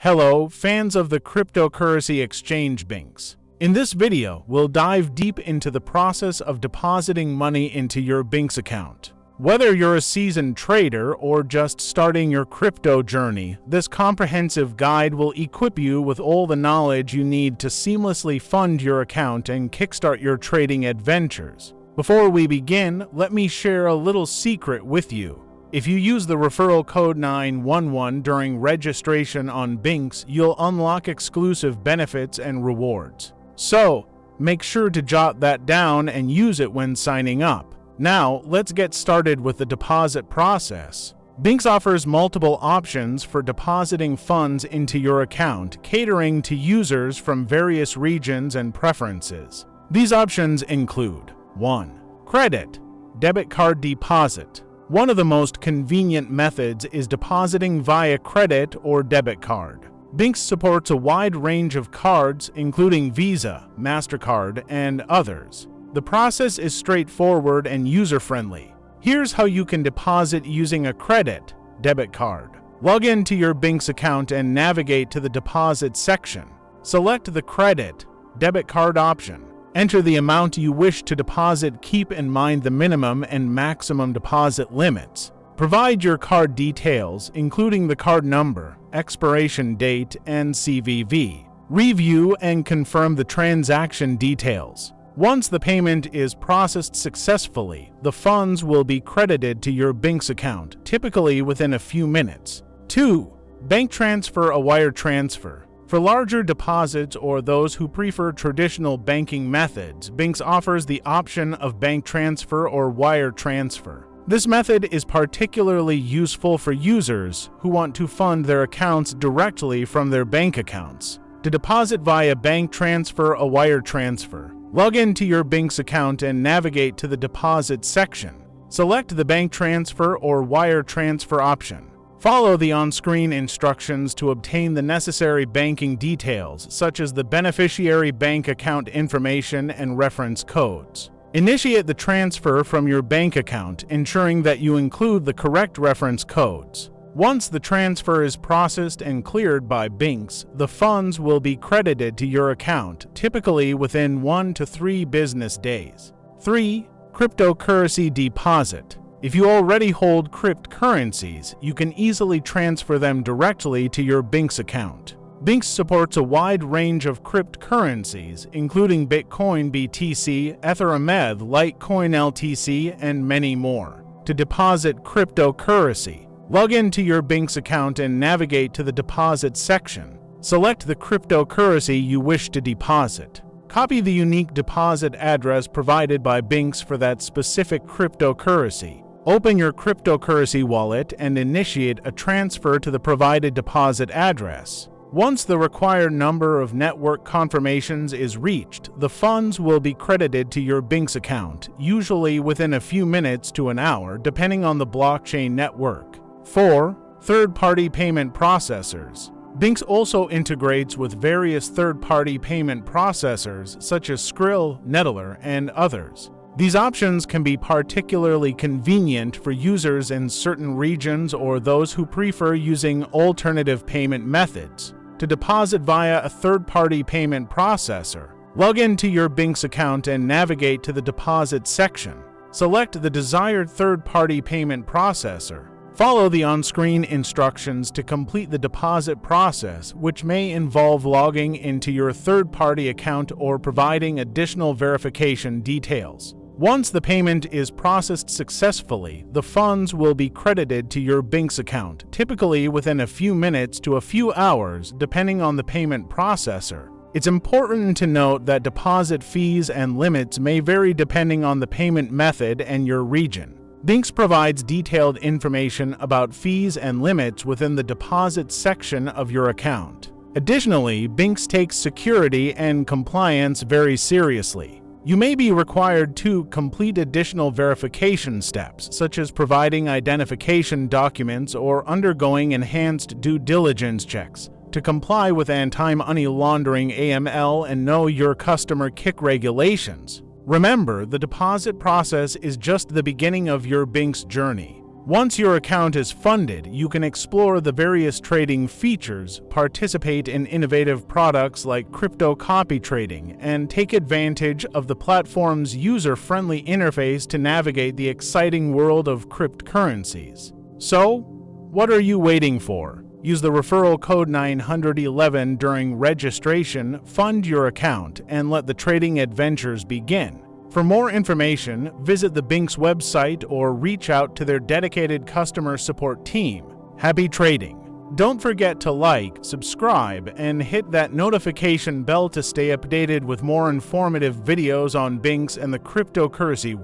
Hello, fans of the cryptocurrency exchange Bingx. In this video, we'll dive deep into the process of depositing money into your Bingx account. Whether you're a seasoned trader or just starting your crypto journey, this comprehensive guide will equip you with all the knowledge you need to seamlessly fund your account and kickstart your trading adventures. Before we begin, let me share a little secret with you. If you use the referral code 911 during registration on Bingx, you'll unlock exclusive benefits and rewards. So, make sure to jot that down and use it when signing up. Now, let's get started with the deposit process. Bingx offers multiple options for depositing funds into your account, catering to users from various regions and preferences. These options include 1. Credit, debit card deposit. One of the most convenient methods is depositing via credit or debit card. Bingx supports a wide range of cards, including Visa, MasterCard, and others. The process is straightforward and user-friendly. Here's how you can deposit using a credit debit card. Log into your Bingx account and navigate to the deposit section. Select the credit debit card option. Enter the amount you wish to deposit. Keep in mind the minimum and maximum deposit limits. Provide your card details, including the card number, expiration date, and CVV. Review and confirm the transaction details. Once the payment is processed successfully, the funds will be credited to your Bingx account, typically within a few minutes. 2. Bank transfer or wire transfer. For larger deposits or those who prefer traditional banking methods, Bingx offers the option of bank transfer or wire transfer. This method is particularly useful for users who want to fund their accounts directly from their bank accounts. To deposit via bank transfer or wire transfer, log into your Bingx account and navigate to the deposit section. Select the bank transfer or wire transfer option. Follow the on-screen instructions to obtain the necessary banking details, such as the beneficiary bank account information and reference codes. Initiate the transfer from your bank account, ensuring that you include the correct reference codes. Once the transfer is processed and cleared by Bingx, the funds will be credited to your account, typically within 1 to 3 business days. 3. Cryptocurrency deposit. If you already hold cryptocurrencies, you can easily transfer them directly to your Bingx account. Bingx supports a wide range of cryptocurrencies, including Bitcoin BTC, Ethereum ETH, Litecoin LTC, and many more. To deposit cryptocurrency, log into your Bingx account and navigate to the deposit section. Select the cryptocurrency you wish to deposit. Copy the unique deposit address provided by Bingx for that specific cryptocurrency. Open your cryptocurrency wallet and initiate a transfer to the provided deposit address. Once the required number of network confirmations is reached, the funds will be credited to your Bingx account, usually within a few minutes to an hour, depending on the blockchain network. 4. Third-party payment processors. Bingx also integrates with various third-party payment processors such as Skrill, Nettler, and others. These options can be particularly convenient for users in certain regions or those who prefer using alternative payment methods. To deposit via a third-party payment processor, log into your Bingx account and navigate to the deposit section. Select the desired third-party payment processor. Follow the on-screen instructions to complete the deposit process, which may involve logging into your third-party account or providing additional verification details. Once the payment is processed successfully, the funds will be credited to your Bingx account, typically within a few minutes to a few hours, depending on the payment processor. It's important to note that deposit fees and limits may vary depending on the payment method and your region. Bingx provides detailed information about fees and limits within the deposit section of your account. Additionally, Bingx takes security and compliance very seriously. You may be required to complete additional verification steps, such as providing identification documents or undergoing enhanced due diligence checks to comply with anti-money laundering (AML) and know your customer KYC regulations. Remember, the deposit process is just the beginning of your Bingx journey. Once your account is funded, you can explore the various trading features, participate in innovative products like crypto copy trading, and take advantage of the platform's user-friendly interface to navigate the exciting world of cryptocurrencies. So, what are you waiting for? Use the referral code 911 during registration, fund your account, and let the trading adventures begin. For more information, visit the Bingx website or reach out to their dedicated customer support team. Happy trading! Don't forget to like, subscribe, and hit that notification bell to stay updated with more informative videos on Bingx and the cryptocurrency world.